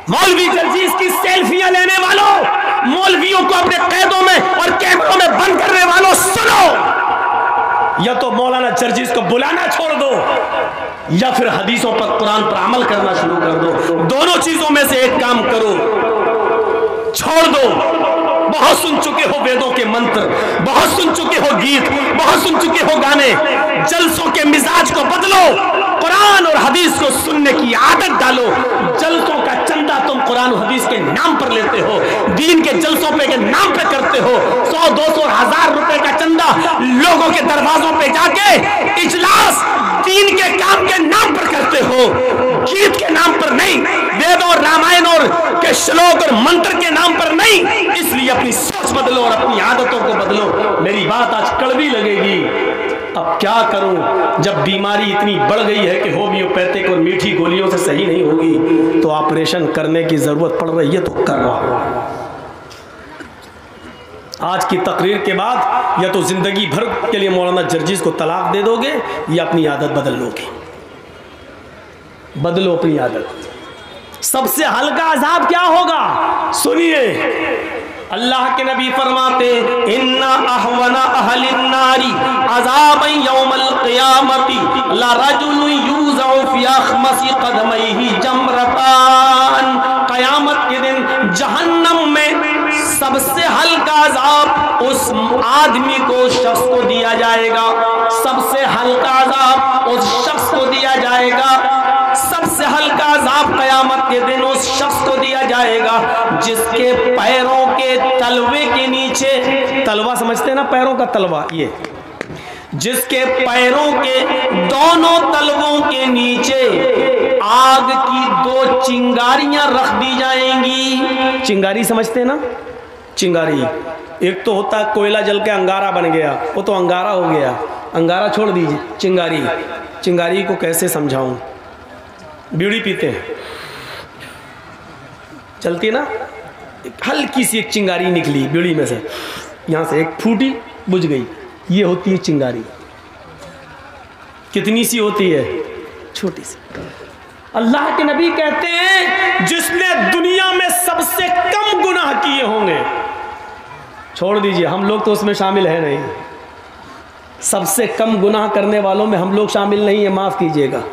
मौलवी जर्जीस की सेल्फियां लेने वालों, मौलवियों को अपने कैदों में और कैमरों में बंद करने वालों, सुनो, या तो मौलाना जर्जीस को बुलाना छोड़ दो या फिर हदीसों पर, कुरान पर अमल करना शुरू कर दो। दोनों चीजों में से एक काम करो, छोड़ दो। बहुत सुन चुके हो वेदों के मंत्र, बहुत सुन चुके हो गीत, बहुत सुन चुके हो गाने। जलसों के मिजाज को बदलो, कुरान और हदीस को सुनने की आदत डालो। जलसों का चंदा तुम कुरान और हदीस के नाम पर लेते हो, दीन के जलसों पे के नाम पे करते हो। 100, 200, 1000 रुपए का चंदा लोगों के दरवाजों पे जाके इजलास दीन के काम के नाम पर करते हो, गीत के नाम पर नहीं, वेद और रामायण और के श्लोक और मंत्र के नाम पर नहीं। इसलिए अपनी सोच बदलो और अपनी आदतों को बदलो। मेरी बात आज कड़वी लगेगी, अब क्या करूं? जब बीमारी इतनी बढ़ गई है कि होम्योपैथिक और मीठी गोलियों से सही नहीं होगी तो ऑपरेशन करने की जरूरत पड़ रही है, तो कर रहा हूं। आज की तकरीर के बाद या तो जिंदगी भर के लिए मौलाना जर्जीस को तलाक दे दोगे या अपनी आदत बदल लोगे। बदलो अपनी आदत। सबसे हल्का अजाब क्या होगा? सुनिए, अल्लाह के नबी फरमाते, इन्ना अहवना अहलिन नारी अज़ाबन यौमल क़ियामती ला रजुलुन यूज़अु फी अख़मसी क़दमैहि जमरतान। क़यामत के दिन जहन्नम में सबसे हल्का अज़ाब उस आदमी को, उस शख्स को दिया जाएगा। सबसे हल्का अज़ाब उस शख्स को दिया जाएगा। सबसे हल्का अज़ाब क़यामत के दिन उस शख्स को दिया जाएगा जिसके पैरों के तलवे के नीचे, तलवा समझते हैं ना, पैरों का तलवा, ये जिसके पैरों के दोनों तलवों के नीचे आग की 2 चिंगारियां रख दी जाएंगी। चिंगारी समझते हैं ना? चिंगारी एक तो होता है कोयला जल के अंगारा बन गया, वो तो अंगारा हो गया, अंगारा छोड़ दीजिए। चिंगारी, चिंगारी को कैसे समझाऊं? बीड़ी पीते हैं, चलती है ना, हल्की सी एक चिंगारी निकली बीड़ी में से, यहां से एक फूटी, बुझ गई, ये होती है चिंगारी। कितनी सी होती है? छोटी सी। अल्लाह के नबी कहते हैं जिसने दुनिया में सबसे कम गुनाह किए होंगे, छोड़ दीजिए, हम लोग तो उसमें शामिल है नहीं, सबसे कम गुनाह करने वालों में हम लोग शामिल नहीं है, माफ कीजिएगा।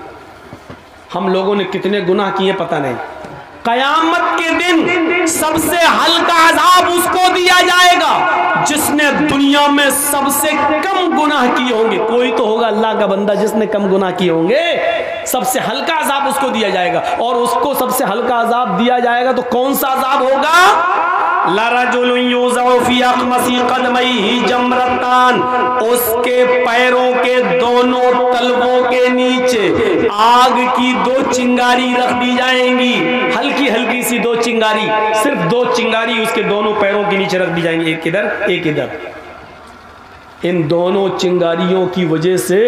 हम लोगों ने कितने गुनाह किए पता नहीं। कयामत के दिन सबसे हल्का अज़ाब उसको दिया जाएगा जिसने दुनिया में सबसे कम गुनाह किए होंगे। कोई तो होगा अल्लाह का बंदा जिसने कम गुनाह किए होंगे, सबसे हल्का अज़ाब उसको दिया जाएगा। और उसको सबसे हल्का अज़ाब दिया जाएगा तो कौन सा अज़ाब होगा? लरजुलुन यूज़अु फी अख़मसी क़दमैहि जमरतान, उसके पैरों के दोनों तलवों के नीचे आग की 2 चिंगारी रख दी जाएंगी। हल्की हल्की सी 2 चिंगारी, सिर्फ 2 चिंगारी उसके दोनों पैरों के नीचे रख दी जाएंगी, एक इधर एक इधर। इन दोनों चिंगारियों की वजह से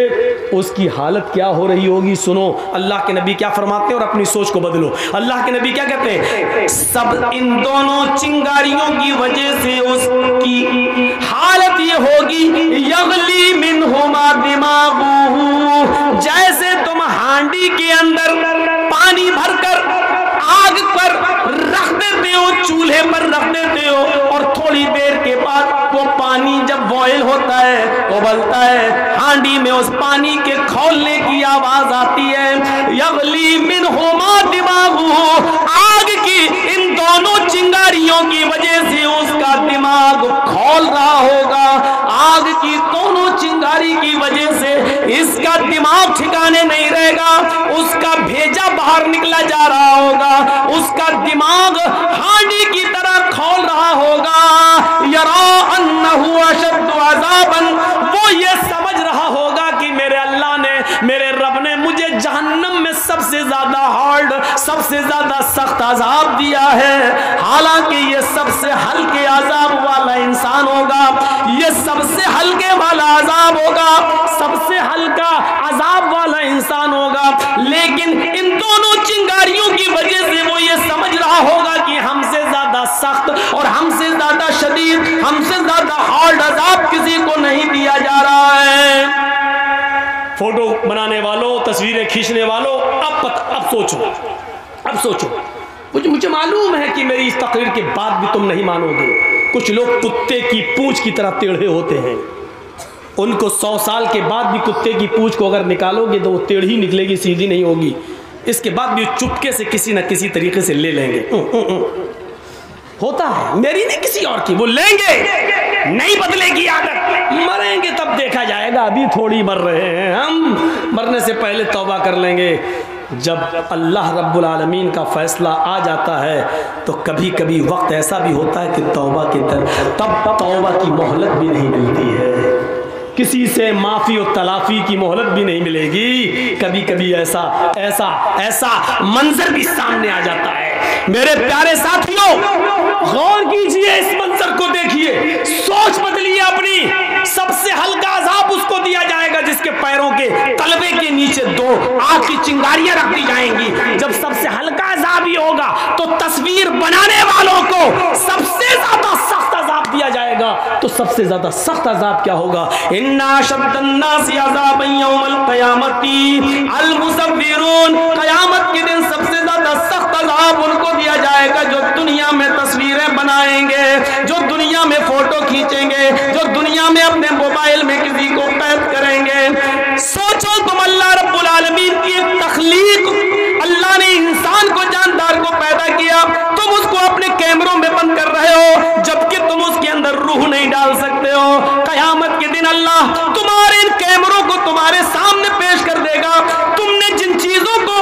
उसकी हालत क्या हो रही होगी? सुनो अल्लाह के नबी क्या फरमाते हैं और अपनी सोच को बदलो। अल्लाह के नबी क्या कहते हैं? सब इन दोनों चिंगारियों की वजह से उसकी हालत ये होगी, यगली मिनहुमा दिमागुहु, जैसे तुम हांडी के अंदर पानी भरकर आग पर रख देते हो, चूल्हे पर रख देते हो, और थोड़ी देर के बाद वो पानी जब बॉयल होता है, उबलता है, हांडी में उस पानी के खौलने की आवाज आती है। यगली मिनहुमा दिमागुहु, आग की इन दोनों चिंगारियों की वजह से उसका दिमाग खौल रहा होगा। आग की दोनों चिंगारी की वजह से इसका दिमाग ठिकाने नहीं रहेगा, उसका भेजा बाहर निकला जा रहा होगा, उसका दिमाग हांडी की तरह खौल रहा होगा। यरा अन्नहु अशद्दु अज़ाबन, वो ये समझ रहा होगा कि मेरे अल्लाह ने, मेरे रब ने मुझे जहन्नम में सबसे ज्यादा हार्ड, सबसे ज्यादा सख्त अजाब दिया है। हालांकि ये सबसे हल्के अजाब वाला इंसान होगा, ये सबसे हल्के वाला अजाब होगा, सबसे हल्का अजाब वाला इंसान होगा, लेकिन इन दोनों चिंगारियों की वजह से वो ये समझ रहा होगा कि हमसे ज्यादा सख्त और हमसे ज्यादा शदीद, हमसे ज्यादा हार्ड अजाब किसी को नहीं दिया जा रहा है। फोटो बनाने वालों, तस्वीरें खींचने वालों, अब सोचो, अब सोचो, मुझे मालूम है कि मेरी इस तकरीर के बाद भी तुम नहीं मानोगे। कुछ लोग कुत्ते की पूंछ की तरह टेढ़े होते हैं, उनको 100 साल के बाद भी कुत्ते की पूंछ को अगर निकालोगे तो वो टेढ़ी निकलेगी, सीधी नहीं होगी। इसके बाद भी चुपके से किसी न किसी तरीके से ले लेंगे। होता है, मेरी नहीं किसी और की, वो लेंगे, नहीं बदलेगी आदत। मरेंगे तब देखा जाएगा, अभी थोड़ी मर रहे हैं हम, मरने से पहले तौबा कर लेंगे। जब अल्लाह रब्बुल आलमीन का फैसला आ जाता है तो कभी कभी वक्त ऐसा भी होता है कि तौबा के तब तौबा की मोहलत भी नहीं मिलती है, किसी से माफ़ी और तलाफ़ी की मोहलत भी नहीं मिलेगी। कभी कभी ऐसा ऐसा ऐसा मंजर भी सामने आ जाता है। मेरे प्यारे साथियों, गौर कीजिए, इस मंजर को देखिए, सोच बदलिए अपनी। सबसे हल्का अजाब उसको दिया जाएगा जिसके पैरों के तलवे के नीचे 2 आग की चिंगारियां रख दी जाएंगी। जब सबसे हल्का अजाब ही होगा तो तस्वीर बनाने वालों को सबसे ज्यादा सख्त अजाब दिया जाएगा। तो सबसे ज्यादा सख्त अजाब क्या होगा? इन्ना शद्दन्नासी अज़ाबन यौमल क़यामती अल मुसव्विरून। क़यामत के दिन सबसे ज्यादा सख्त अजाब उनको दिया जाएगा जो दुनिया में तस्वीरें बनाएंगे, जो दुनिया में फोटो खींचेंगे, जो दुनिया में अपने मोबाइल में किसी को कैद करेंगे। सोचो तुम, अल्लाह रब्बुल आलमीन की एक तख्लीक, अल्लाह ने इंसान को, जानदार को पैदा किया, तुम उसको अपने कैमरों में बंद कर रहे हो जबकि तुम उसके अंदर रूह नहीं डाल सकते हो। कयामत के दिन अल्लाह तुम्हारे इन कैमरों को तुम्हारे सामने पेश कर देगा। तुमने जिन चीजों को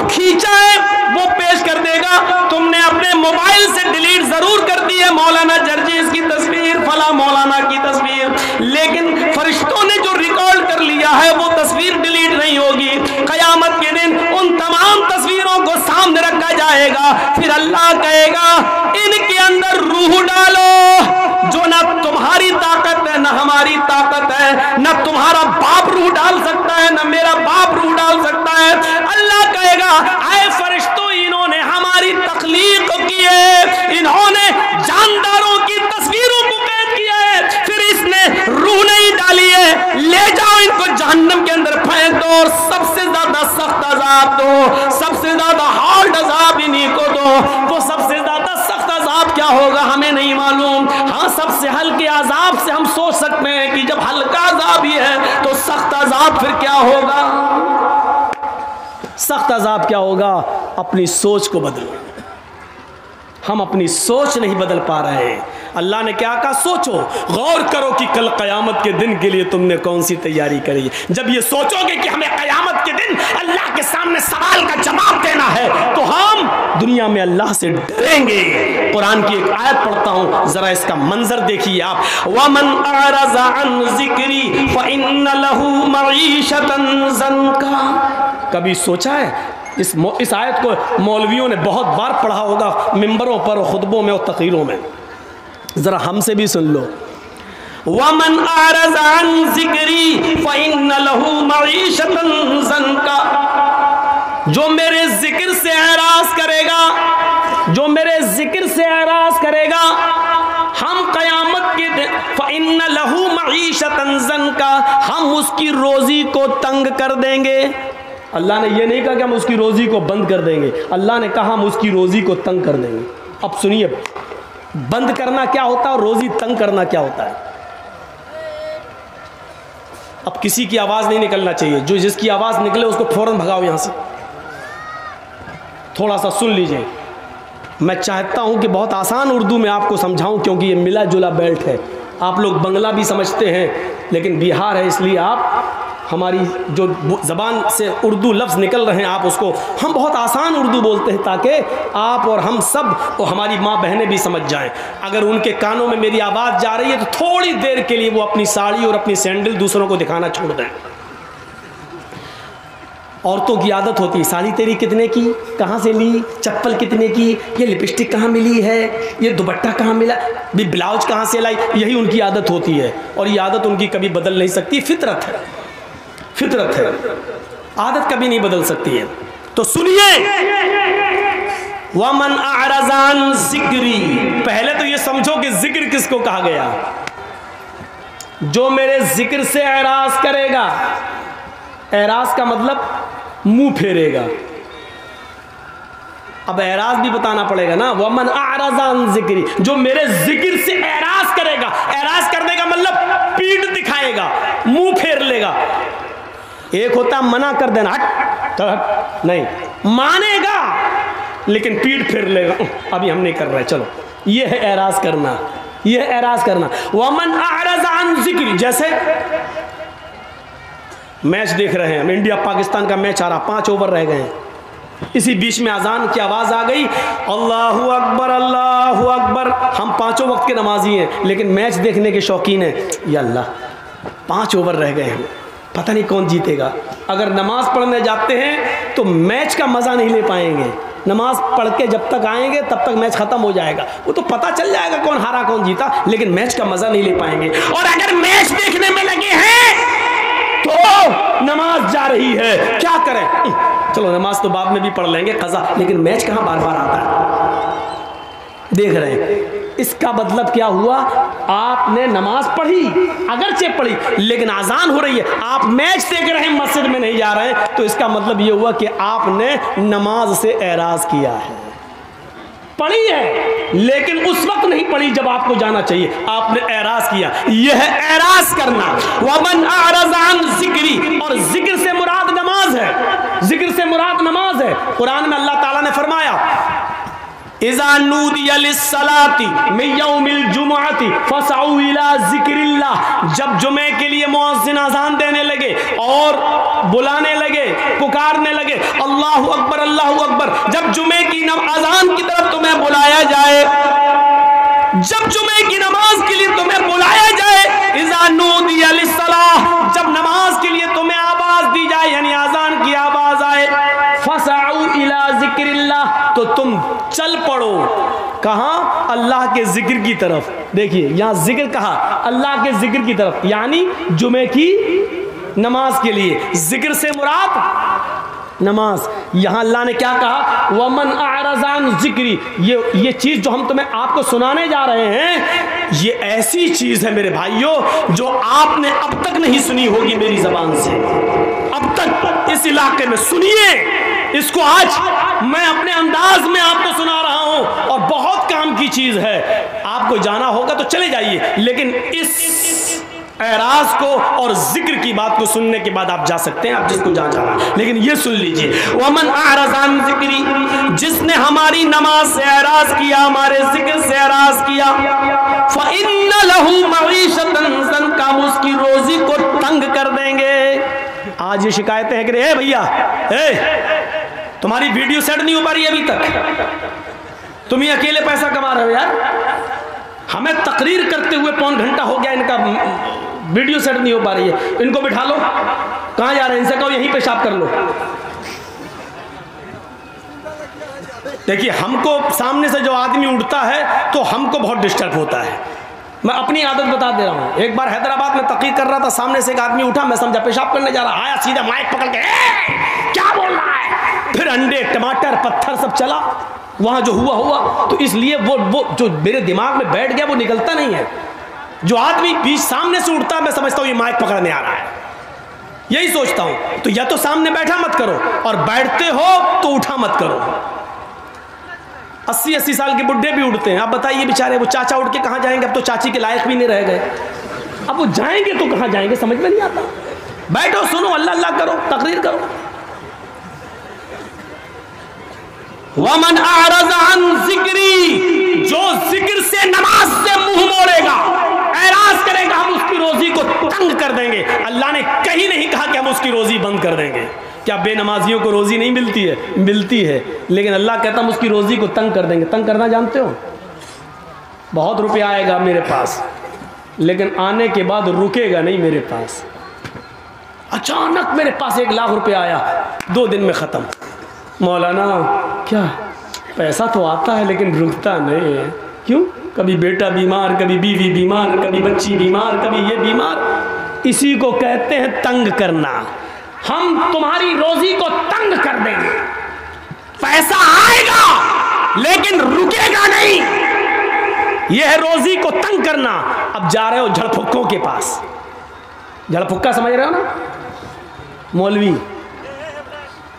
खींचा है वो पेश कर देगा। तुमने अपने मोबाइल से डिलीट जरूर कर दी है मौलाना जर्जीस की तस्वीर, फला मौलाना की तस्वीर, लेकिन फरिश्तों ने जो रिकॉर्ड कर लिया है वो तस्वीर डिलीट नहीं होगी। कयामत के दिन उन तमाम तस्वीरों को सामने रखा जाएगा। फिर अल्लाह कहेगा इनके अंदर रूह डालो, जो ना तुम्हारी ताकत है ना हमारी ताकत है, ना तुम्हारा बाप रूह डाल सकता है ना मेरा बाप रूह डाल सकता है। अल्लाह कहेगा आए फरिश्तों, इन्होंने हमारी तख्लीक की है, इन्होंने जानदारों की तस्वीरों को कैद किया है, फिर इसने रूह नहीं डाली है, ले जाओ इनको जहन्नम के अंदर फेंक दो और सबसे ज्यादा सख्त अजाब दो, सबसे ज्यादा हार्ड अजाब इन्हीं को दो। वो सबसे ज्यादा सख्त अजाब क्या होगा हमें नहीं मालूम। हाँ, सबसे हल्के अजाब से हम सोच सकते हैं कि जब हल्का अजाब ही है तो सख्त अजाब फिर क्या होगा? सख्त अजाब क्या होगा? अपनी सोच को बदलो। हम अपनी सोच नहीं बदल पा रहे हैं। अल्लाह ने क्या कहा? सोचो, गौर करो कि कल क़यामत के दिन के लिए तुमने कौन सी तैयारी करी। जब ये सोचोगे कि हमें क़यामत के दिन अल्लाह के सामने सवाल का जवाब देना है तो हम दुनिया में अल्लाह से डरेंगे। कुरान की एक आयत पढ़ता हूँ, जरा इसका मंजर देखिए आप। वमन अरज़ा अन ज़िक्री फ़इन्न लहू मईशतन ज़न्का। कभी सोचा है इस आयत को मौलवियों ने बहुत बार पढ़ा होगा मिंबरों पर, खुतबों में और तक़रीरों में, जरा हमसे भी सुन लो। वमन अरज़ा अन ज़िक्री फ़इन्न लहू मईशतन ज़न्का। जो मेरे जिक्र से एराज़ करेगा, जो मेरे जिक्र से एराज़ करेगा, हम क़यामत के दिन फ़इन्न लहू मईशतन ज़न्का, हम उसकी रोज़ी को तंग कर देंगे। अल्लाह ने यह नहीं कहा कि हम उसकी रोज़ी को बंद कर देंगे, अल्लाह ने कहा हम उसकी रोज़ी को तंग कर देंगे। अब सुनिए, बंद करना क्या होता है और रोज़ी तंग करना क्या होता है। अब किसी की आवाज़ नहीं निकलना चाहिए, जो जिसकी आवाज़ निकले उसको फ़ौरन भगाओ यहाँ से। थोड़ा सा सुन लीजिए, मैं चाहता हूँ कि बहुत आसान उर्दू में आपको समझाऊँ, क्योंकि ये मिला जुला बेल्ट है। आप लोग बंगला भी समझते हैं, लेकिन बिहार है इसलिए आप हमारी जो ज़बान से उर्दू लफ्ज़ निकल रहे हैं आप उसको, हम बहुत आसान उर्दू बोलते हैं ताकि आप और हम सब और हमारी माँ बहनें भी समझ जाएं। अगर उनके कानों में मेरी आवाज़ जा रही है तो थोड़ी देर के लिए वो अपनी साड़ी और अपनी सैंडल दूसरों को दिखाना छोड़ दें। औरतों की आदत होती है, साड़ी तेरी कितने की, कहाँ से ली, चप्पल कितने की, ये लिपस्टिक कहाँ मिली है, ये दुपट्टा कहाँ मिला, भी ब्लाउज कहाँ से लाई, यही उनकी आदत होती है। और ये आदत उनकी कभी बदल नहीं सकती, फितरत है, फितरत है, आदत कभी नहीं बदल सकती है। तो सुनिए, वमन अरज़ा अन ज़िक्री, पहले तो ये समझो कि जिक्र किसको कहा गया। जो मेरे जिक्र से एराज़ करेगा, एराज़ का मतलब मुंह फेरेगा। अब एराज भी बताना पड़ेगा ना, वमन अअरज़ अन ज़िक्री, जो मेरे जिक्र से एराज करेगा। एराज करने का मतलब पीठ दिखाएगा, मुंह फेर लेगा। एक होता मना कर देना, हट नहीं, मानेगा लेकिन पीठ फेर लेगा, अभी हम नहीं कर रहे चलो। ये है एराज करना, ये है एराज करना। वमन अअरज़ अन ज़िक्री, जैसे मैच देख रहे हैं हम, इंडिया पाकिस्तान का मैच आ रहा, 5 ओवर रह गए हैं, इसी बीच में अजान की आवाज़ आ गई, अल्लाहु अकबर अल्लाहु अकबर। हम 5 वक्त के नमाजी हैं लेकिन मैच देखने के शौकीन हैं। या अल्लाह 5 ओवर रह गए हैं, पता नहीं कौन जीतेगा। अगर नमाज पढ़ने जाते हैं तो मैच का मज़ा नहीं ले पाएंगे। नमाज पढ़ के जब तक आएंगे तब तक मैच ख़त्म हो जाएगा, वो तो पता चल जाएगा कौन हारा कौन जीता, लेकिन मैच का मज़ा नहीं ले पाएंगे। और अगर मैच देखने में लगे हैं तो नमाज जा रही है, क्या करें? चलो नमाज तो बाद में भी पढ़ लेंगे कज़ा, लेकिन मैच कहाँ बार बार आता है? देख रहे हैं, इसका मतलब क्या हुआ? आपने नमाज पढ़ी, अगरचे पढ़ी, लेकिन अजान हो रही है, आप मैच देख रहे हैं, मस्जिद में नहीं जा रहे हैं, तो इसका मतलब ये हुआ कि आपने नमाज से एराज किया है। पढ़ी है लेकिन उस वक्त नहीं पढ़ी जब आपको जाना चाहिए, आपने एराज किया। यह है एराज करना। वमन अअरज़ अन ज़िक्री, और जिक्र से मुराद नमाज है, जिक्र से मुराद नमाज है। कुरान में अल्लाह ताला ने फरमाया, इज़ा नूदिया लिस्सलाति मिन यौमिल जुमुअति फसअू इला ज़िक्रिल्लाह, जब जुमे के लिए मुअज्जिन अज़ान देने लगे और बुलाने लगे, पुकारने लगे, अल्लाहु अकबर अल्लाहु अकबर, जब जुमे की अज़ान की तरफ तुम्हें बुलाया जाए, जब जुमे की नमाज के लिए तुम्हें बुलाया जाए, इज़ा नूदिया लिस्सलाह, जब नमाज के लिए तुम्हें आवाज दी जाए, यानी अज़ान की आवाज आए, फसअू इला ज़िक्रिल्लाह, तो तुम चल पड़ो। कहाँ? अल्लाह के जिक्र की तरफ। देखिए यहाँ जिक्र कहा, अल्लाह के जिक्र की तरफ, यानी जुमे की नमाज के लिए। जिक्र से मुराद नमाज। यहाँ अल्लाह ने क्या कहा? वमन अअरज़ अन ज़िक्री, ये चीज़ जो हम तुम्हें आपको सुनाने जा रहे हैं, ये ऐसी चीज़ है मेरे भाइयों जो आपने अब तक नहीं सुनी होगी मेरी ज़बान से। अब तक इस इलाके में सुनिए इसको, आज मैं अपने अंदाज में आपको सुना रहा हूं, और बहुत काम की चीज़ है। आपको जाना होगा तो चले जाइए, लेकिन इस एराज को और जिक्र की बात को सुनने के बाद आप जा सकते हैं, आप जिसको जहाँ जाना है, लेकिन ये सुन लीजिए, वमन अअरज़ अन ज़िक्री, जिसने हमारी नमाज से एराज किया, हमारे जिक्र से एराज किया, फ़इन्न लहू मईशतन ज़ंका, हम उसकी रोजी को तंग कर देंगे। आज ये शिकायतें हैं कि ए भैया, तुम्हारी वीडियो सेट नहीं हो पा रही अभी तक, तुम ही अकेले पैसा कमा रहे हो यार, हमें तकरीर करते हुए 1.5 घंटा हो गया, इनका वीडियो सेट नहीं हो पा रही है, इनको बिठा लो। कहाँ जा रहे हैं? इनसे कहो यहीं पेशाब कर लो। देखिए, हमको सामने से जो आदमी उठता है तो हमको बहुत डिस्टर्ब होता है। मैं अपनी आदत बता दे रहा हूँ। एक बार हैदराबाद में तकरीर कर रहा था, सामने से एक आदमी उठा, मैं समझा पेशाब करने जा रहा, आया सीधा माइक पकड़ के, क्या बोल रहा है? फिर अंडे टमाटर पत्थर सब चला, वहाँ जो हुआ। तो इसलिए वो जो मेरे दिमाग में बैठ गया वो निकलता नहीं है। जो आदमी बीच सामने से उठता, मैं समझता हूँ ये माइक पकड़ने आ रहा है, यही सोचता हूँ। तो या तो सामने बैठा मत करो, और बैठते हो तो उठा मत करो। 80-80 साल के बुढ़े भी उठते हैं। आप बताइए बेचारे, वो चाचा उठ के कहाँ जाएंगे? अब तो चाची के लायक भी नहीं रह गए, अब वो जाएंगे तो कहाँ जाएंगे, समझ में नहीं आता। बैठो, सुनो, अल्लाह अल्लाह करो, तकरीर करो। वमन अअरज़ अन ज़िक्री, जो जिक्र से नमाज से मुंह मोड़ेगा, एराज करेगा, हम उसकी रोजी को तंग कर देंगे। अल्लाह ने कहीं नहीं कहा कि हम उसकी रोजी बंद कर देंगे। क्या बेनमाजियों को रोजी नहीं मिलती है? मिलती है, लेकिन अल्लाह कहता हम उसकी रोजी को तंग कर देंगे। तंग करना जानते हो? बहुत रुपया आएगा मेरे पास, लेकिन आने के बाद रुकेगा नहीं मेरे पास। अचानक मेरे पास 1 लाख रुपया आया, 2 दिन में ख़त्म। मौलाना क्या, पैसा तो आता है लेकिन रुकता नहीं है, क्यों? कभी बेटा बीमार, कभी बीवी बीमार, कभी बच्ची बीमार, कभी ये बीमार। इसी को कहते हैं तंग करना। हम तुम्हारी रोजी को तंग कर देंगे, पैसा आएगा लेकिन रुकेगा नहीं। यह है रोजी को तंग करना। अब जा रहे हो झड़फुक्कों के पास। झड़फुक्का समझ रहे हो ना? मौलवी,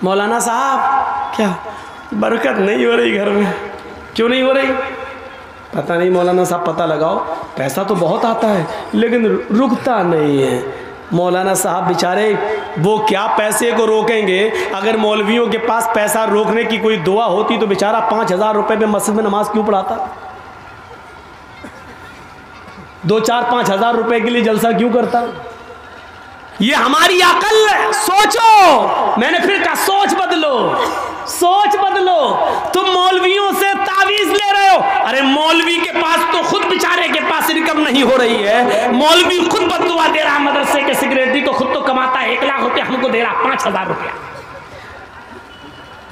मौलाना साहब, क्या बरकत नहीं हो रही घर में। क्यों नहीं हो रही? पता नहीं मौलाना साहब, पता लगाओ। पैसा तो बहुत आता है लेकिन रुकता नहीं है। मौलाना साहब बेचारे वो क्या पैसे को रोकेंगे? अगर मौलवियों के पास पैसा रोकने की कोई दुआ होती तो बेचारा 5,000 रुपए में मस्जिद में नमाज क्यों पढ़ाता? 2-4-5 हज़ार रुपए के लिए जलसा क्यों करता? ये हमारी अकल है। सोचो, मैंने फिर कहा सोच बदलो, सोच बदलो। तुम मौलवियों से तावीज ले रहे हो। अरे मौलवी के पास तो खुद बेचारे के पास इनकम नहीं हो रही है। मौलवी खुद बददुआ दे रहा मदरसे के सेक्रेटरी को, खुद तो कमाता है 1 लाख रुपया, हमको दे रहा 5,000 रुपया।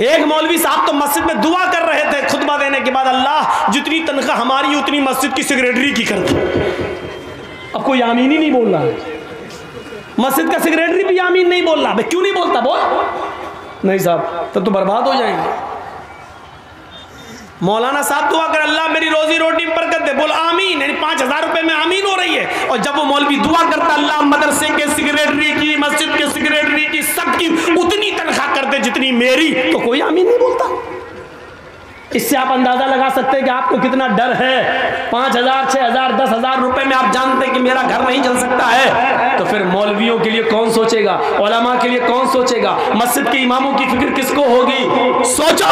एक मौलवी साहब तो मस्जिद में दुआ कर रहे थे खुतबा देने के बाद, अल्लाह जितनी तनख्वाह हमारी उतनी मस्जिद की सेक्रेटरी की कर दो। अब कोई आमीन ही नहीं बोल रहा है। मस्जिद का सेक्रेटरी भी आमीन नहीं बोल रहा। भाई क्यों नहीं बोलता? बोल। नहीं साहब तब तो बर्बाद हो जाएंगे। मौलाना साहब दुआ कर, अल्लाह मेरी रोजी रोटी में बरकत दे, बोल आमीन। यानी 5,000 रुपए में आमीन हो रही है। और जब वो मौलवी दुआ करता, अल्लाह मदरसे के सेक्रेटरी की, मस्जिद के सेक्रेटरी की, सबकी उतनी तनख्वाह कर दे जितनी मेरी, तो कोई आमीन नहीं बोलता। इससे आप अंदाजा लगा सकते हैं कि आपको कितना डर है। 5,000, 6,000, 10,000 रुपए में आप जानते हैं कि मेरा घर नहीं चल सकता है, तो फिर मौलवियों के लिए कौन सोचेगा? उलमा के लिए कौन सोचेगा? मस्जिद के इमामों की फिक्र किसको होगी? सोचो।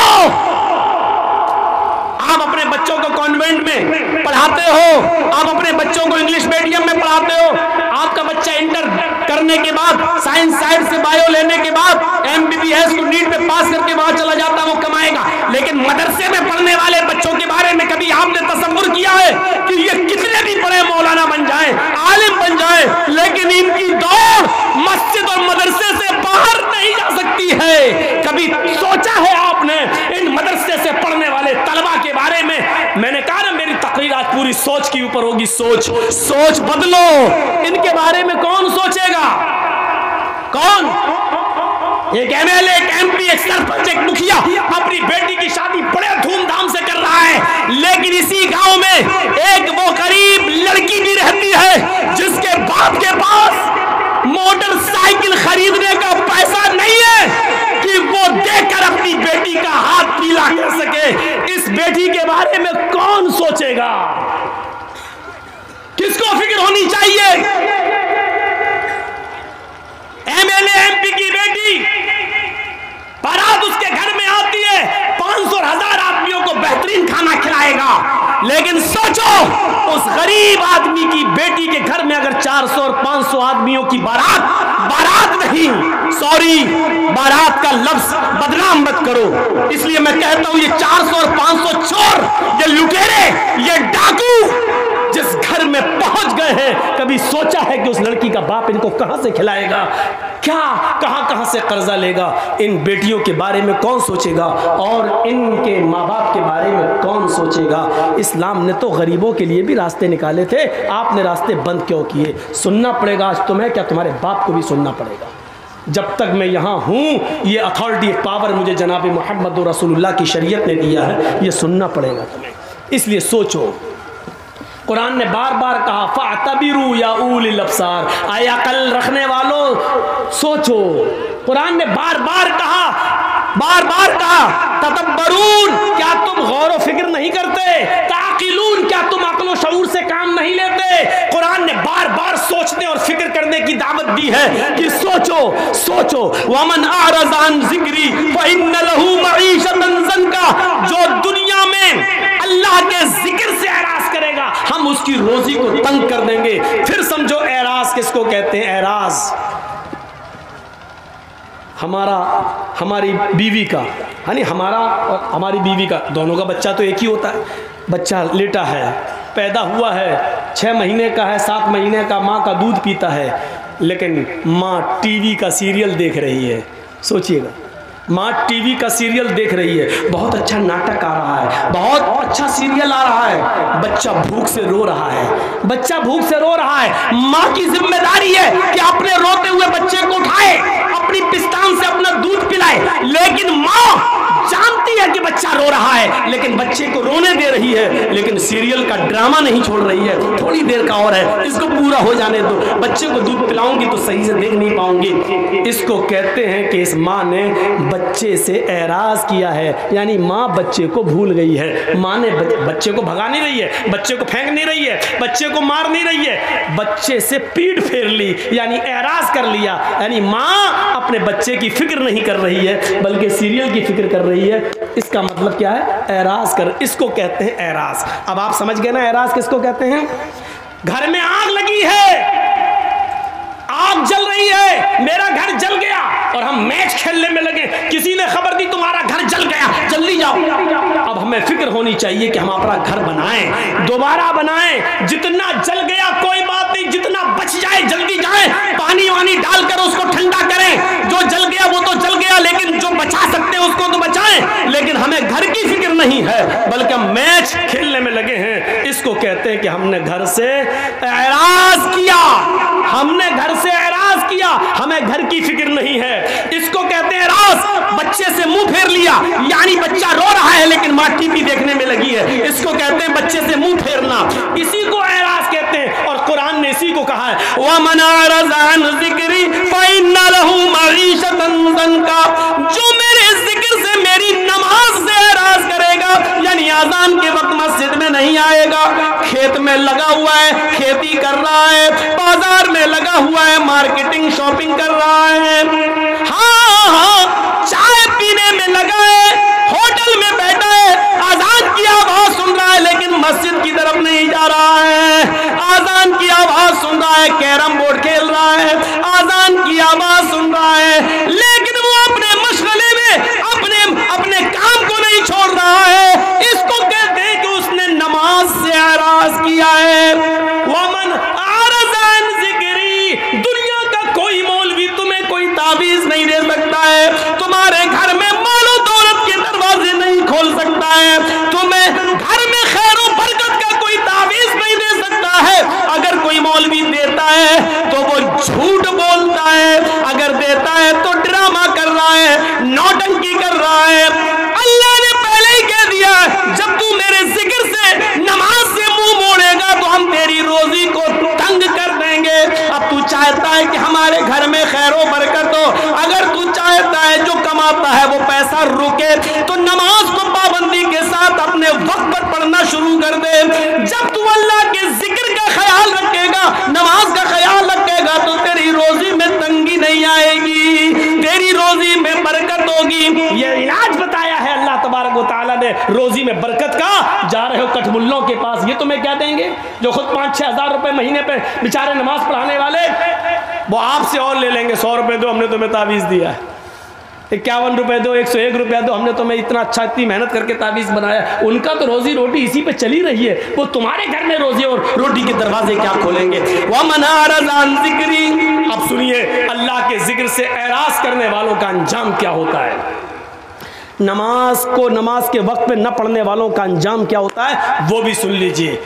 आप अपने बच्चों को कॉन्वेंट में पढ़ाते हो, आप अपने बच्चों को इंग्लिश मीडियम में पढ़ाते हो। आपका बच्चा इंटर करने के बाद, साइंस साइड से बायो लेने के बाद, MBBS को नीट में पास करके वहां चला जाता, वो कमाएगा। लेकिन मदरसे में पढ़ने वाले बच्चों के बारे में कभी आपने तसव्वुर किया है कि ये कितने भी बड़े मौलाना बन जाएं, आलिम बन जाएं, लेकिन इनकी दौड़ मस्जिद और मदरसे से बाहर नहीं जा सकती है? कभी सोचा है आपने इन मदरसे से पढ़ने वाले तलबा के बारे में? मैंने कहा ना मेरी तकरीर आज पूरी सोच के ऊपर होगी। सोच, सोच बदलो। इनके बारे में कौन सोचेगा? कौन? एक MLA, एक MP, एक सरपंच, एक मुखिया अपनी बेटी की शादी बड़े धूमधाम से कर रहा है, लेकिन इसी गांव में एक वो गरीब लड़की भी रहती है जिसके बाप के पास मोटरसाइकिल खरीदने का पैसा नहीं है कि वो देकर अपनी बेटी का हाथ पीला कर सके। इस बेटी के बारे में कौन सोचेगा? किसको फिक्र होनी चाहिए? MLA, MP की बेटी, बारात उसके घर में आती है, 500 और 1000 आदमियों को बेहतरीन खाना खिलाएगा। लेकिन सोचो उस गरीब आदमी की बेटी के घर में अगर 400 और 500 आदमियों की बारात नहीं, सॉरी, बारात का लफ्ज बदनाम मत करो। इसलिए मैं कहता हूं ये 400 और 500 चोर, ये लुटेरे, ये डाकू जिस घर में पहुंच गए हैं, कभी सोचा है कि उस लड़की का बाप इनको कहां से खिलाएगा? क्या कहां से कर्जा लेगा? इन बेटियों के बारे में कौन सोचेगा? और इनके माँ बाप के बारे में कौन सोचेगा? इस्लाम ने तो गरीबों के लिए भी रास्ते निकाले थे, आपने रास्ते बंद क्यों किए? सुनना पड़ेगा आज तुम्हें, क्या तुम्हारे बाप को भी सुनना पड़ेगा? जब तक मैं यहाँ हूँ, ये अथॉरिटी पावर मुझे जनाब मोहम्मद रसूलुल्लाह की शरीयत ने दिया है, ये सुनना पड़ेगा तुम्हें। इसलिए सोचो। कुरान ने बार बार कहा फ़अतबिरू या उलिल अब्सार, आए अकल रखने वालों सोचो। कुरान ने बार बार कहा तदब्बरून, क्या तुम गौर व फिक्र नहीं करते? ताक़िलून, क्या तुम अक्ल शऊर से काम नहीं लेते? कुरान ने बार बार सोचने और फिक्र करने की दावत दी है कि सोचो। वमन अअरज़ अन ज़िक्री फ़इन्न लहू मईशतन ज़ंका, जो दुनिया में अल्लाह के जिक्र से एराज़ करेगा, हम उसकी रोजी को तंग कर देंगे। फिर समझो एराज़ किसको कहते हैं? एराज़ हमारी बीवी का, यानी हमारा और हमारी बीवी का, दोनों का बच्चा तो एक ही होता है। बच्चा लेटा है, पैदा हुआ है, 6 महीने का है, 7 महीने का, माँ का दूध पीता है, लेकिन माँ टीवी का सीरियल देख रही है। सोचिएगा, माँ टीवी का सीरियल देख रही है, बहुत अच्छा नाटक आ रहा है, बहुत अच्छा सीरियल आ रहा है, बच्चा भूख से रो रहा है। माँ की जिम्मेदारी है कि अपने रोते हुए बच्चे को उठाए, अपनी पिस्तान से अपना दूध पिलाए, लेकिन माँ जानती है कि बच्चा रो रहा है, लेकिन बच्चे को रोने दे रही है, लेकिन सीरियल का ड्रामा नहीं छोड़ रही है। थोड़ी देर का और है, इसको पूरा हो जाने दो, बच्चे को दूध पिलाऊंगी तो सही से देख नहीं पाऊंगी। इसको कहते हैं कि इस माँ ने बच्चे से एराज किया है, यानी माँ बच्चे को भूल गई है। माँ ने बच्चे को भगा नहीं रही है, बच्चे को फेंक नहीं रही है, बच्चे को मार नहीं रही है, बच्चे से पीठ फेर ली, यानी एराज कर लिया। यानी माँ अपने बच्चे की फिक्र नहीं कर रही है, बल्कि सीरियल की फिक्र कर रही है। इसका मतलब क्या है? एराज कर, इसको कहते हैं एराज। अब आप समझ गए ना एराज किसको कहते हैं? घर में आग लगी है, आग जल रही है, मेरा घर जल गया और हम मैच खेलने में लगे, किसी ने खबर दी तुम्हारा घर जल गया, जल्दी जाओ। अब हमें फिक्र होनी चाहिए कि हम अपना घर बनाएं, दोबारा बनाएं। जितना जल गया कोई बात नहीं, जितना बच जाए जल्दी जाए, पानी वानी डालकर उसको ठंडा करें। जो जल गया वो तो जल गया, लेकिन जो बचा सकते हैं उसको तो बचाएं। लेकिन हमें घर की फिक्र नहीं है, बल्कि हम मैच खेलने में लगे हैं। इसको कहते हैं कि हमने घर से एराज किया, हमने घर से एराज किया, हमें घर की फिक्र नहीं है। इसको कहते हैं एराज। बच्चे से मुंह फेर लिया, यानी बच्चा रो रहा है लेकिन माँ टीवी देखने में लगी है, इसको कहते हैं बच्चे से मुंह फेरना, इसी को एराज कहते हैं। और कुरान ने इसी को कहा है, वमन अरज़ अन ज़िक्री फ़इन्न लहू मईशतन ज़ंका, जो मेरे जिक्र से, मेरी नमाज से एराज करेगा, यानी आज़ान के वक्त मस्जिद में नहीं आएगा, खेत में लगा हुआ है, खेती कर रहा है, बाजार में लगा हुआ है, मार्केटिंग शॉपिंग कर रहा है, हाँ, चाय पीने में लगा है, होटल में बैठा है, आजान की आवाज सुन रहा है लेकिन मस्जिद की तरफ नहीं जा रहा है, आजान की आवाज सुन रहा है, कैरम बोर्ड खेल रहा है, आजान की आवाज सुन रहा है, लेकिन वो अपने मशगले में अपने काम को नहीं छोड़ रहा है। इसको कहते हैं कि उसने नमाज से एराज किया है। वमन अरज़ अन ज़िक्री, दुनिया का कोई मौलवी तुम्हें कोई ताबीज नहीं दे सकता है, तुम्हारे घर में मालो दौलत के दरवाजे नहीं खोल सकता है, तुम्हें घर में खैर और बरकत का कोई ताबीज नहीं दे सकता है। अगर कोई मौलवी देता है तो वो झूठ बोलता है, अगर देता है तो ड्रामा कर रहा है, नौटंकी कर रहा है। अल्लाह ने पहले ही कह दिया, जब तू मेरे जिक्र से, नमाज से मुंह मोड़ेगा तो हम तेरी रोजी को तंग कर देंगे। अब तू चाहता है कि हमारे घर में खैर और बरकत हो, अगर तू चाहता है जो कमाता है वो पैसा रुके, तो नमाज को पाबंदी के साथ अपने वक्त पर पढ़ना शुरू कर दे। जब तू अल्लाह के जिक्र का ख्याल रखेगा, नमाज का ख्याल रखेगा, तो तेरी रोजी में तंगी नहीं आएगी, तेरी रोजी में बरकत होगी। ये इलाज बताया है अल्लाह तबारक व तआला ने रोजी में बरकत का। जा रहे हो कठमुल्लों के पास, ये तुम्हें क्या देंगे? जो खुद 5-6 हज़ार रुपए महीने पे बेचारे नमाज पढ़ाने वाले, वो आपसे और ले लेंगे। 100 रुपए दो, हमने तुम्हें तावीज़ दिया है। 51 रुपए दो, 101 रुपया दो, हमने तुम्हें इतना अच्छा, इतनी मेहनत करके तावीज़ बनाया। उनका तो रोजी रोटी इसी पे चली रही है, वो तुम्हारे घर में रोजी और रोटी के दरवाजे क्या खोलेंगे? वमन अरज़ अन ज़िक्री। अब सुनिए, अल्लाह के जिक्र से एराज करने वालों का अंजाम क्या होता है, नमाज को नमाज के वक्त पे न पढ़ने वालों का अंजाम क्या होता है, वो भी सुन लीजिए।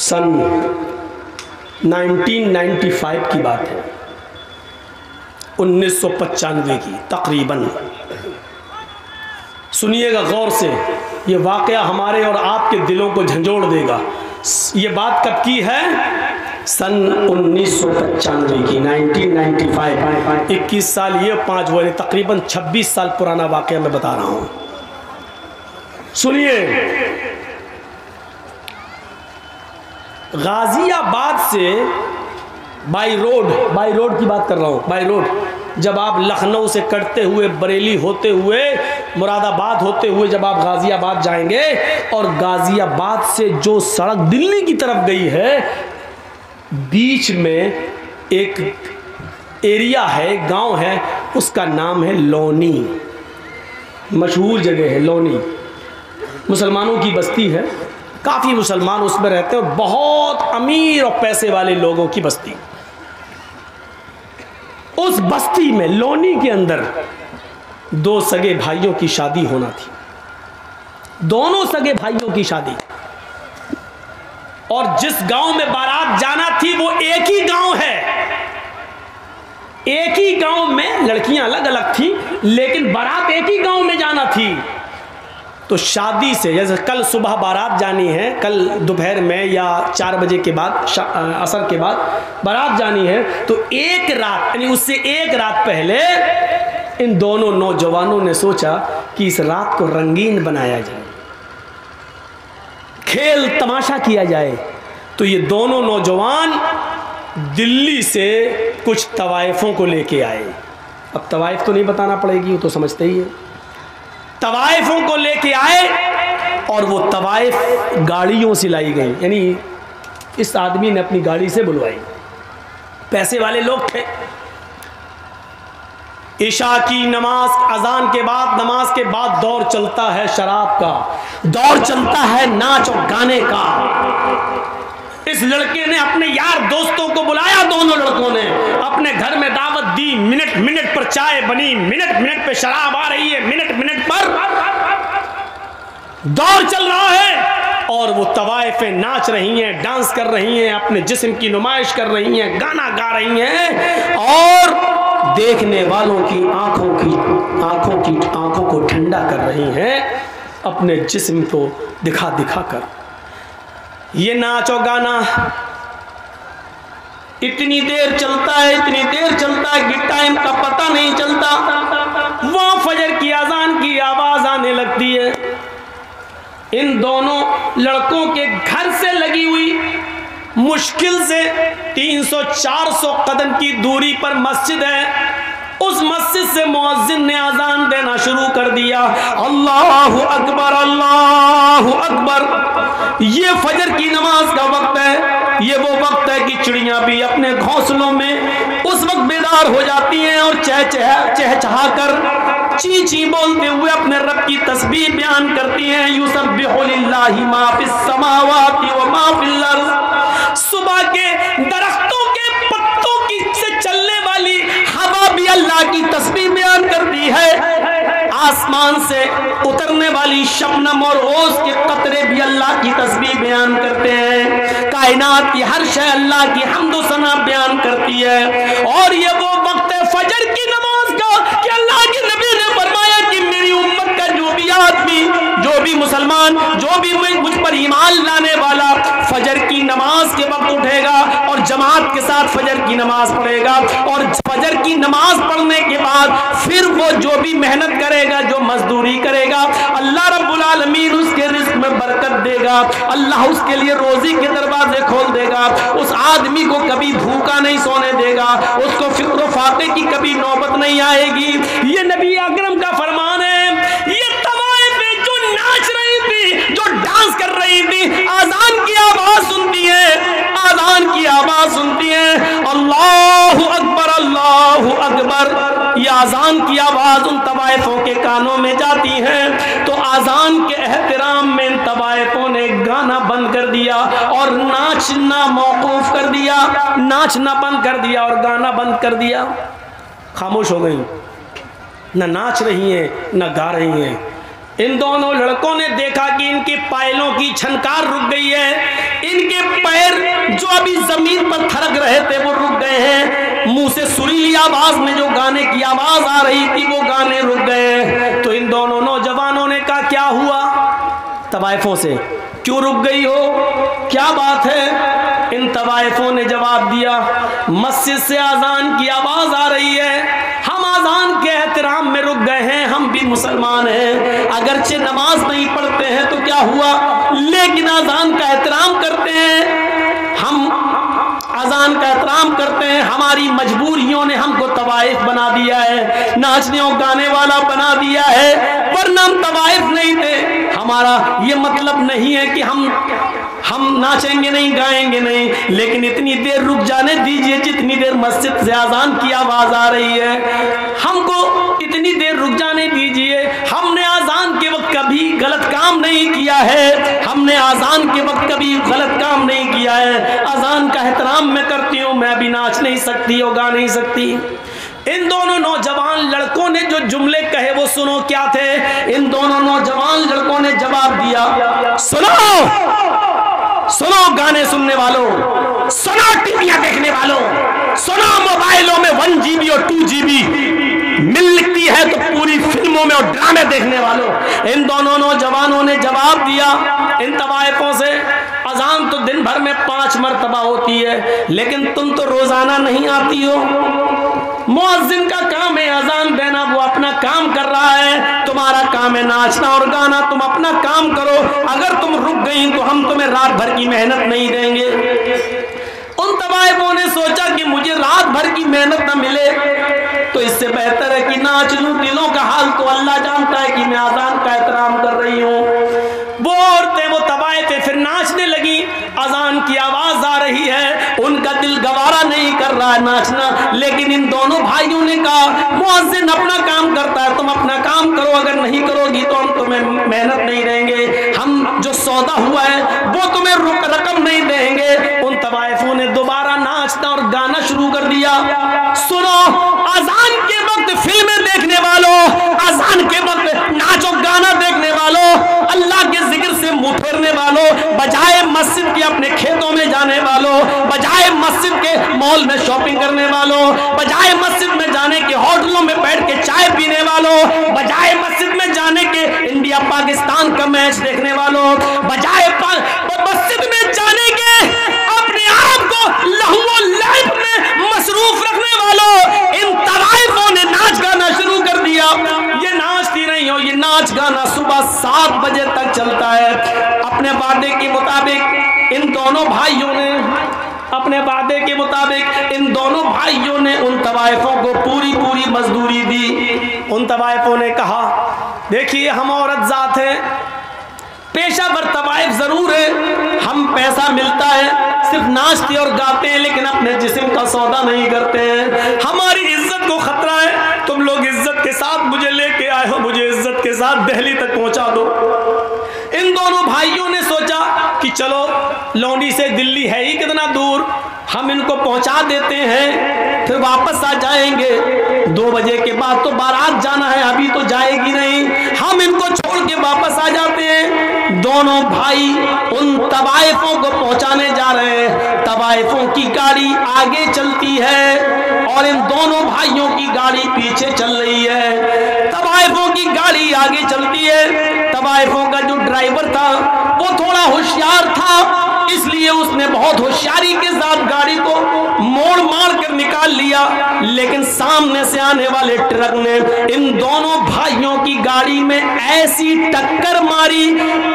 सन 1995 की बात है, 1995 की तकरीबन। सुनिएगा गौर से, ये वाक़या हमारे और आपके दिलों को झंझोड़ देगा। ये बात कब की है? सन 1995 की, 1995। 21 साल ये, 5 वो, तकरीबन 26 साल पुराना वाक़या मैं बता रहा हूँ। सुनिए, गाजियाबाद से बाई रोड की बात कर रहा हूँ, बाई रोड, जब आप लखनऊ से कटते हुए, बरेली होते हुए, मुरादाबाद होते हुए जब आप गाजियाबाद जाएंगे, और गाजियाबाद से जो सड़क दिल्ली की तरफ गई है, बीच में एक एरिया है, गांव है, उसका नाम है लोनी। मशहूर जगह है लोनी, मुसलमानों की बस्ती है, काफ़ी मुसलमान उसमें रहते हैं, बहुत अमीर और पैसे वाले लोगों की बस्ती। उस बस्ती में, लोनी के अंदर, 2 सगे भाइयों की शादी होना थी, दोनों सगे भाइयों की शादी। और जिस गांव में बारात जाना थी वो एक ही गांव है, एक ही गांव में लड़कियां अलग अलग थी, लेकिन बारात एक ही गांव में जाना थी। तो शादी से जैसे कल सुबह बारात जानी है, कल दोपहर में या 4 बजे के बाद, असर के बाद बारात जानी है, तो एक रात यानी उससे एक रात पहले इन दोनों नौजवानों ने सोचा कि इस रात को रंगीन बनाया जाए, खेल तमाशा किया जाए। तो ये दोनों नौजवान दिल्ली से कुछ तवाइफों को लेके आए। अब तवाइफ तो नहीं बताना पड़ेगी, वो तो समझते ही है। तवाइफों को लेके आए और वो तवाइफ गाड़ियों से लाई गई, यानी इस आदमी ने अपनी गाड़ी से बुलवाई। पैसे वाले लोग थे। इशा की नमाज, अजान के बाद, नमाज के बाद दौर चलता है शराब का, दौर चलता है नाच और गाने का। इस लड़के ने अपने यार दोस्तों को बुलाया, दोनों लड़कों ने अपने घर में दावत दी। मिनट मिनट पर चाय बनी, मिनट मिनट पे शराब आ रही है, मिनट मिनट पर दौर चल रहा है और वो तवाइफें नाच रही हैं, डांस कर रही हैं, अपने जिस्म की नुमाइश कर रही हैं, गाना गा रही हैं और देखने वालों की आंखों को ठंडा कर रही हैं अपने जिस्म को दिखा दिखा कर। ये नाच और गाना इतनी देर चलता है, इतनी देर चलता है कि टाइम का पता नहीं चलता। वहां फजर की अजान की आवाज आने लगती है। इन दोनों लड़कों के घर से लगी हुई मुश्किल से 300-400 कदम की दूरी पर मस्जिद है। उस मस्जिद से मुअज्जिन ने अजान देना शुरू कर दिया। अल्लाहु अकबर, अल्लाहु अकबर। ये फजर की नमाज का वक्त है। ये वो वक्त है कि चिड़ियां भी अपने घोंसलों में उस वक्त बेदार हो जाती हैं और चहचहा कर ची ची बोलते हुए अपने रब की तस्बीह बयान करती हैं। युसब्बिहु लिल्लाहि मा फिस समावाति व मा फिल अर्ज़। सुबह के दरख्तों के पत्तों की से चलने वाली हवा भी अल्लाह की तस्बीह बयान करती है। आसमान से उतरने वाली शबनम और ओस के कतरे भी अल्लाह की तस्बीह बयान करते हैं। कायनात की हर शय अल्लाह की हम्द व सना बयान करती है। और ये वो वक्त है फजर की नमाज का कि अल्लाह के नबी ने फरमाया कि मेरी उम्मत का जो भी आदमी, जो भी मुसलमान, जो भी मुझ पर ईमान लाने वाला फजर की नमाज के वक्त उठेगा और जमात के साथ फजर की नमाज पढ़ेगा और फजर की नमाज पढ़ने के बाद फिर वो जो भी मेहनत करेगा, जो मजदूरी करेगा, अल्लाह रब्बुल आलमीन उसके रिस्क में बरकत देगा। अल्लाह उसके लिए रोजी के दरवाजे खोल देगा। उस आदमी को कभी भूखा नहीं सोने देगा, उसको फिक्र फाके की कभी नौबत नहीं आएगी। ये नबी अकरम का फरमान है। ये तवाइफें जो नाच रही थी, जो डांस कर रही थी, आजान की आवाज सुनती है, आजान की आवाज सुनती है, अल्लाहु अकबर, अल्लाहु अकबर। ये आजान की आवाज उन तवाइफों के कानों में जाती है तो आजान के एहतराम में इन तवाइफों ने गाना बंद कर दिया और नाचना मौकूफ कर दिया, नाचना बंद कर दिया और गाना बंद कर दिया। खामोश हो गई, न नाच रही हैं न गा रही हैं। इन दोनों लड़कों ने देखा कि इनके पायलों की छनकार रुक गई है, इनके पैर जो अभी जमीन पर थरक रहे थे वो रुक गए हैं। मुंह से सुरीली आवाज में जो गाने की आवाज आ रही थी वो गाने रुक गए। तो इन दोनों नौजवानों ने कहा क्या हुआ? तवाइफों से, क्यों रुक गई हो, क्या बात है? इन तवाइफों ने जवाब दिया, मस्जिद से आजान की आवाज आ रही है, हम आजान के एहतराम में रुक गए हैं, हम भी मुसलमान हैं, अगरचे नमाज नहीं पढ़ते हैं तो क्या हुआ, लेकिन आजान का एहतराम करते हैं, हम अजान का एहतराम करते हैं। हमारी मजबूरियों ने हमको तवाइफ बना दिया है, नाचने और गाने वाला बना दिया है, वरना हम तवाइफ नहीं थे। हमारा ये मतलब नहीं है कि हम नाचेंगे नहीं, गाएंगे नहीं, लेकिन इतनी देर रुक जाने दीजिए जितनी देर मस्जिद से अजान की आवाज आ रही है, हमको इतनी देर रुक जाने दीजिए। हमने अजान के वक्त कभी गलत काम नहीं किया है, हमने अजान के वक्त कभी गलत काम नहीं किया है। अजान का एहतराम मैं करती हूँ, मैं भी नाच नहीं सकती और गा नहीं सकती। इन दोनों नौजवान लड़कों ने जो जुमले कहे वो सुनो क्या थे। इन दोनों नौजवान लड़कों ने जवाब दिया, सुनो सुनो गाने सुनने वालों, सुनो टीवियां देखने वालों, सुनो मोबाइलों में 1 GB और 2 GB मिलती है तो पूरी फिल्मों में और ड्रामे देखने वालों। इन दोनों नौजवानों ने जवाब दिया इन तवाइफों से, अजान तो दिन भर में 5 मरतबा होती है, लेकिन तुम तो रोजाना नहीं आती हो। मुअज्जिन का काम है अजान देना, वो अपना काम कर रहा है, तुम्हारा काम है नाचना और गाना, तुम अपना काम करो। अगर तुम रुक गई तो हम तुम्हें रात भर की मेहनत नहीं देंगे। उन तवाइफों ने सोचा कि मुझे रात भर की मेहनत न मिले तो इससे बेहतर है कि नाच लूं। दिलों का हाल तो अल्लाह जानता है कि मैं अजान का एहतराम कर रही हूँ। वो औरतें, वो तवाइफें फिर नाचने लगी। अजान की आवाज आ रही है, उनका दिल गवारा नहीं कर रहा है नाचना, लेकिन इन दोनों भाइयों ने कहा मुअज्जिन अपना काम करता है, तुम अपना काम करो, अगर नहीं करोगी तो हम तुम्हें मेहनत नहीं देंगे, हम जो सौदा हुआ है वो तुम्हें रकम नहीं देंगे। उन तवाइफों ने दोबारा नाचना और गाना शुरू कर दिया। सुनो, अजान के वक्त फिल्में देखने वालों, अजान के वक्त नाचो गाना देखने वालों, अल्लाह के जिक्र से मुंह फेरने वालों, बजाय मस्जिद के अपने खेतों में जाने वालों, बजाय मस्जिद के मॉल में शॉपिंग करने वालों, बजाय मस्जिद में जाने के होटलों में बैठ के चाय पीने वालों, बजाय मस्जिद में जाने के इंडिया पाकिस्तान का मैच देखने वालों, बजाय मस्जिद में जाने के अपने आप को लहू और लहब में मसरूफ रखने वालों, इन तवाइफों ने नाच गाना शुरू कर दिया। ये नाचती नहीं हो, ये नाच गाना सुबह 7 बजे तक चलता है। अपने वादे के मुताबिक इन दोनों भाइयों ने इन दोनों भाइयों ने उन तवाइफों को पूरी मजदूरी दी। उन तवाइफों ने कहा देखिए हम औरत जात हैं, पेशावर तवाइफ जरूर है, हम पैसा मिलता है, सिर्फ नाचते और गाते हैं, लेकिन अपने जिस्म का सौदा नहीं करते हैं। हमारी इज्जत को खतरा है, तुम लोग इज्जत के साथ मुझे लेके आए हो, मुझे इज्जत के साथ दिल्ली तक पहुंचा दो। इन दोनों भाइयों ने सोचा कि चलो लौंडी से दिल्ली है ही कितना दूर, हम इनको पहुंचा देते हैं, फिर वापस आ जाएंगे। 2 बजे के बाद तो बारात जाना है, अभी तो जाएगी नहीं, हम इनको छोड़ के वापस आ जाते हैं। दोनों भाई उन तवाइफों को पहुंचाने जा रहे हैं। तवाइफों की गाड़ी आगे चलती है और इन दोनों भाइयों की गाड़ी पीछे चल रही है। तवाइफों की गाड़ी आगे चलती है। तवाइफों का जो ड्राइवर था वो थोड़ा होशियार था, इसलिए उसने बहुत होशियारी के साथ गाड़ी को मोड़ मार कर निकाल लिया, लेकिन सामने से आने वाले ट्रक ने इन दोनों भाइयों की गाड़ी में ऐसी टक्कर मारी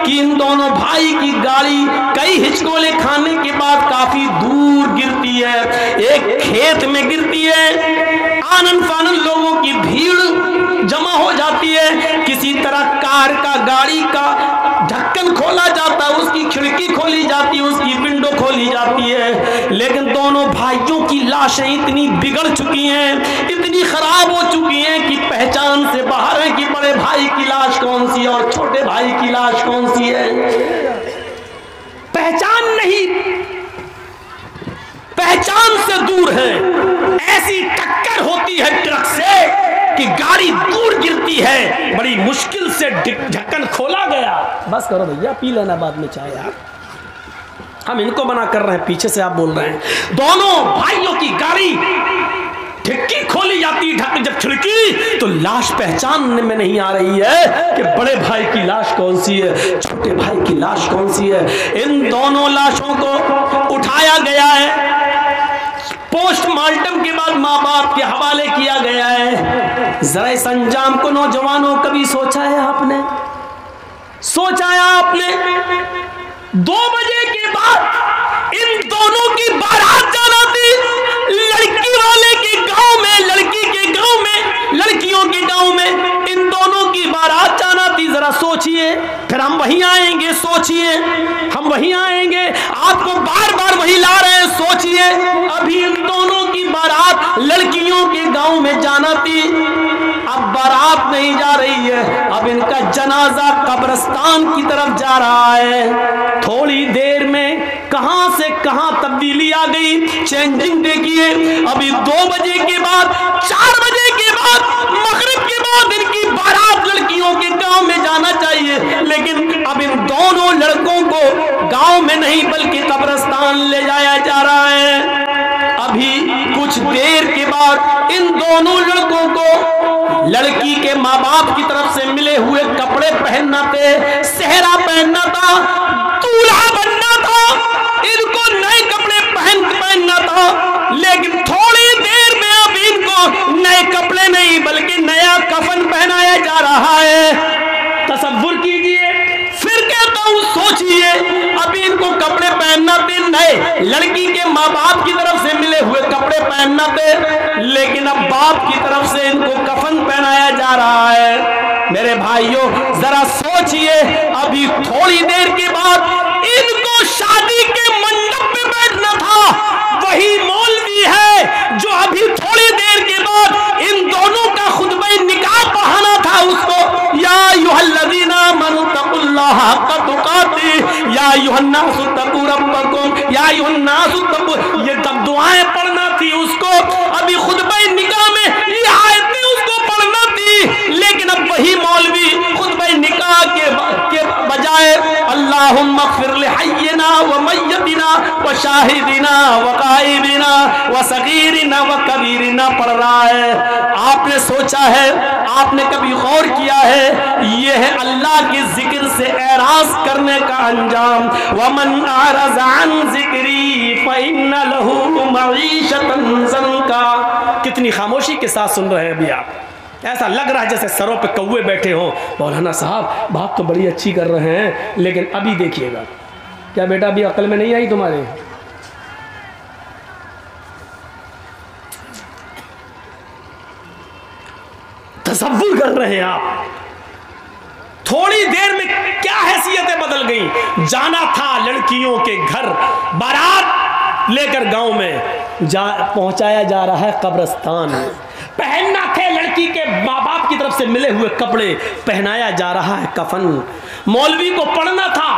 कि इन दोनों भाई की गाड़ी कई हिचकोले खाने के बाद काफी दूर गिरती है, एक खेत में गिरती है। आनन फानन लोगों की भीड़ जमा हो जाती है। किसी तरह कार का, गाड़ी का ढक्कन खोला जाता है, उसकी खिड़की खोली जाती है, उसकी विंडो खोली जाती है, लेकिन दोनों भाइयों की लाशें इतनी बिगड़ चुकी हैं, इतनी खराब हो चुकी हैं कि पहचान से बाहर है कि बड़े भाई की लाश कौन सी है और छोटे भाई की लाश कौन सी है। पहचान नहीं, पहचान से दूर है। ऐसी टक्कर होती है ट्रक से कि गाड़ी दूर गिरती है, बड़ी मुश्किल से ढक्कन खोला गया। बस करो भैया, पी लेना बाद में चाय यार, हम इनको मना कर रहे हैं, पीछे से आप बोल रहे हैं। दोनों भाइयों की गाड़ी खिड़की खोली जाती है, जब खिड़की तो लाश पहचानने में नहीं आ रही है कि बड़े भाई की लाश कौन सी है, छोटे भाई की लाश कौन सी है। इन दोनों लाशों को उठाया गया है, पोस्टमार्टम के बाद माँ बाप के हवाले किया गया है। जरा इस अंजाम को नौजवानों कभी सोचा है आपने? सोचा है आपने? 2 बजे के बाद इन दोनों की बारात जाना थी, लड़की वाले के गांव में, लड़की के गांव में, लड़कियों के गांव में इन दोनों की बारात जाना थी। जरा सोचिए, फिर हम वहीं आएंगे, सोचिए हम वहीं आएंगे, आपको बार बार वहीं ला रहे हैं, सोचिए। अभी इन दोनों की बारात लड़कियों के गांव में जाना थी, अब बारात नहीं जा रही है, अब इनका जनाजा कब्रिस्तान की तरफ जा रहा है। थोड़ी देर में कहां से कहां तब्दीली आ गई, चेंजिंग देखिए। अभी 2 बजे के बाद, 4 बजे के बाद, मगरिब के बाद इनकी बारात लड़कियों के गांव में जाना चाहिए, लेकिन अब इन दोनों लड़कों को गांव में नहीं बल्कि कब्रिस्तान ले जाया जा रहा है। अभी कुछ कुछ देर के बाद इन दोनों लड़कों को लड़की के माँ बाप की तरफ से मिले हुए कपड़े पहनना थे, सेहरा पहनना था, दूल्हा बनना था, इनको नए कपड़े पहनना था। लेकिन थोड़ी देर में अब इनको नए कपड़े नहीं बल्कि नया कफन पहनाया जा रहा है। तसव्वुर कीजिए, फिर कहता हूं सोचिए, अभी इनको कपड़े पहनना थे नए, लड़की के माँ बाप की तरफ से मिले हुए कपड़े पहनना थे, लेकिन अब बाप की तरफ से इनको कफन पहनाया जा रहा है। मेरे भाइयों जरा सोचिए, अभी थोड़ी देर के बाद इनको शादी के मंडप पे बैठना था, वही मौलवी है जो अभी थोड़ी देर के बाद इन दोनों का खुतबे निकाह पढ़ाना था उसको। या अय्युहल्लज़ीना आमनू तक़ुल्लाह हक़्क़ तुक़ातिह या अय्युहन्नासु तक़ू रब्बकुम या अय्युहन्नासु तक़ू, ये तब दुआएं पढ़ना थी उसको। अभी खुतबे निकाह में ये आयतें उसको पढ़ना थी, लेकिन अब वही मौलवी खुतबे निकाह के बजाय अल्लाहुम्मा ग़फ़िर लिहय्यिना व मय्यतिना व शाहिदिना व गाइबिना व सगीरिना व कबीरिना पढ़ रहा है। आपने सोचा है, आपने कभी गौर किया है, ये है अल्लाह के जिक्र से एराज करने का अंजाम। वमन अरज़ अन ज़िक्री फ़इन्न लहू मईशतन ज़ंका। कितनी खामोशी के साथ सुन रहे हैं अभी आप, ऐसा लग रहा है जैसे सरों पे कौवे बैठे हों। मौलाना साहब बात तो बड़ी अच्छी कर रहे हैं, लेकिन अभी देखिएगा, क्या बेटा अभी अकल में नहीं आई तुम्हारे? तसव्वुर कर रहे हैं आप, थोड़ी देर में क्या हैसियतें बदल गई। जाना था लड़कियों के घर, बारात लेकर गांव में पहुंचाया जा रहा है कब्रिस्तान। पहनना थे लड़की के माँ बाप की तरफ से मिले हुए कपड़े, पहनाया जा रहा है कफन। मौलवी को पढ़ना था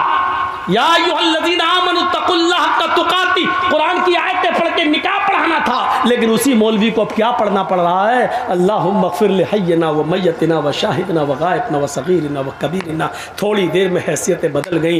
या अय्युहल्लज़ीना आमनू तक़ुल्लाह हक़्क़ तुक़ातिह, कुरान की आयतें पढ़ के निकाह पढ़ाना था, लेकिन उसी मौलवी को अब क्या पढ़ना पड़ रहा है? अल्लाहुम्मा ग़फ़िर लिहय्यिना व मय्यतिना व शाहिदिना व गाइबिना व सगीरिना व कबीरिना। थोड़ी देर में हैसियतें बदल गई।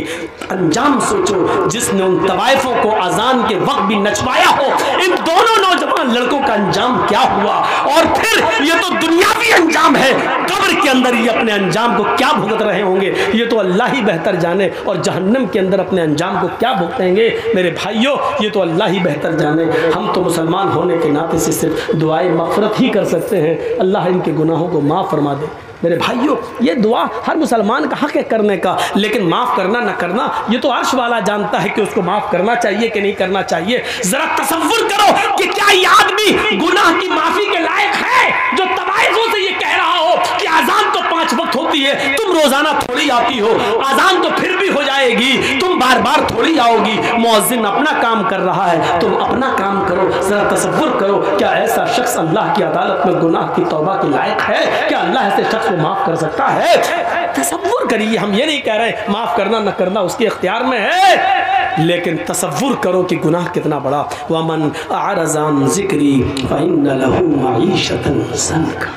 अंजाम सोचो, जिसने उन तवाइफों को अजान के वक्त भी नचवाया हो, इन दोनों नौजवान लड़कों का अंजाम क्या हुआ। और फिर ये तो दुनियावी अंजाम है, कब्र के अंदर ये अपने अंजाम को क्या भुगत रहे होंगे ये तो अल्लाह ही बेहतर जाने, और जहन्नम के अंदर अपने अंजाम को क्या भुगतेंगे मेरे भाइयों, ये तो अल्लाह ही बेहतर जाने। हम तो मुसलमान होने के नाते से सिर्फ दुआए मग़फ़िरत ही कर सकते हैं, अल्लाह इनके गुनाहों को माफ़ फरमा दे। मेरे भाइयों ये दुआ हर मुसलमान का हक है करने का, लेकिन माफ़ करना न करना ये तो अर्श वाला जानता है कि उसको माफ़ करना चाहिए कि नहीं करना चाहिए। ज़रा तसव्वुर करो कि क्या ये आदमी गुनाह की माफ़ी के लायक है जो तवाइफों से ये कह रहा हो कि अजान तो 5 वक्त होती है, तुम रोज़ाना थोड़ी आती हो, अजान तो फिर भी हो जाएगी, तुम बार बार थोड़ी आओगी, मुअज्जिन अपना काम कर रहा है, तुम अपना काम करो। ज़रा तसव्वुर करो, क्या ऐसा शख्स अल्लाह की अदालत में गुनाह की तौबा के लायक है? क्या अल्लाह ऐसे शख्स को माफ कर सकता है? तसव्वुर करिए, हम ये नहीं कह रहे माफ करना न करना उसके इख्तियार में है, लेकिन तसव्वुर करो कि गुनाह कितना बड़ा। वमन अअरज़ अन ज़िक्री फ़इन्न लहू मईशतन ज़ंका।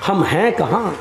हम हैं कहाँ?